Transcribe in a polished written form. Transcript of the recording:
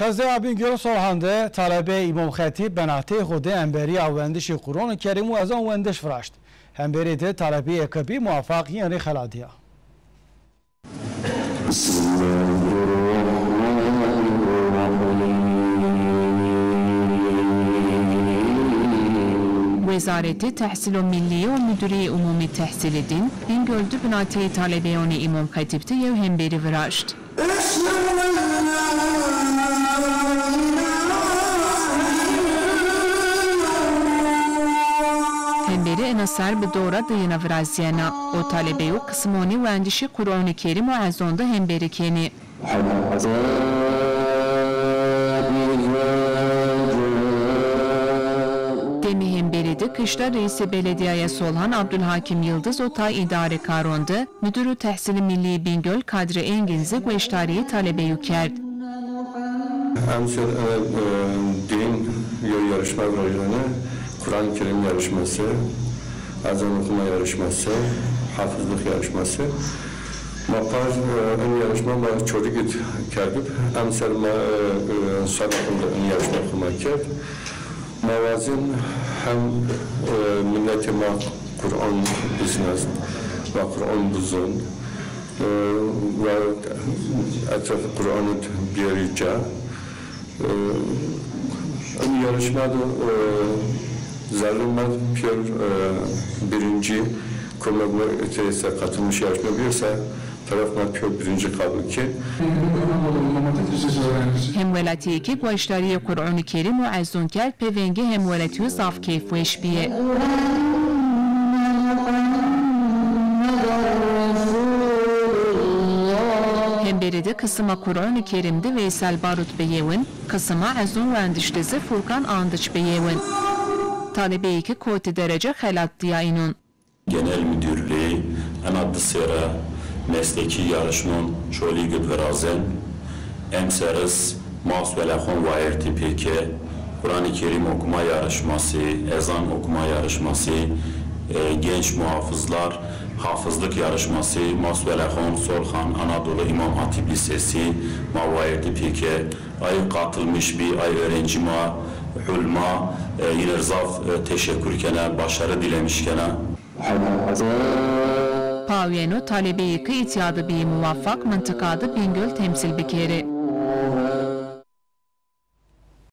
Qazaya Bingöl Solhan'da talebe İmam Xatib Benati Xude Emberi Avendişi Kur'an-ı Kerim ve ezan vendiş fırıştı. Emberi de talebi ekibi muvaffak yani xeladiya. Wezareti Tahsil-u Milli ve Müdürü Umumi Tahsil-i Bingöl'de Benati talebeyoni İmam Xatib'te yev hemberi viraştı. Hemberi enasar bir doğra dıyına viraziyana. O talebeyu kısmoni ve endişi Kur'an-ı Kerim ve azonda hemberi keni. Demi hemberide kışla reisi belediyeye Solhan Abdülhakim Yıldız Otay idare karondu. Müdürü Tahsil-i Milli Bingöl Kadri Enginzi Güeştari'yi talebeyu kerdi. Hemşire din yarışma programı, Kur'an-ı Kerim yarışması, azan okuma yarışması, hafızlık yarışması. Mapar ön yarışma var çocuk kerdip, hemşire sanatında ön yarışma okumak kerdi. Mavazin hem milletime Kur'an biznez ve Kur'an buzun ve etrafı Kur'an'ı biyerice. Yarışmada Zerrinmez Piyer birinci komemorteyse katılmış yarışma birse tarafından Piyer birinci kabul ki. Hemvelati ki Güeştari'ye Kur'an-ı Kerim ve Azzunker pevengi hemvelati zaf keyf ve eşbiye. Hemberide kısıma Kur'an-ı Kerim'de Veysel Barut Beyevin, kısıma Azun Vendiştesi Furkan Andıç Beyevin. Talebeyi ki koti derece helat diyayının. Genel Müdürlüğü, Anadlı Sera, Mesleki Yarışmanın Şoli Güdverazen, Emseriz, Masvelahon Vayerti Peke, Kur'an-ı Kerim okuma yarışması, ezan okuma yarışması, genç muhafızlar, hafızlık yarışması, Masvelahon, Solhan, Anadolu İmam Hatip Lisesi, Mavayerti Peke, ay katılmış bir ay öğrencima, Hulma, yine Rızaf teşekkürkene, başarı dilemişkene. Paviyeno talebeyi ki itiyadı bir muvaffak mıntıkadı Bingöl temsil bikeri.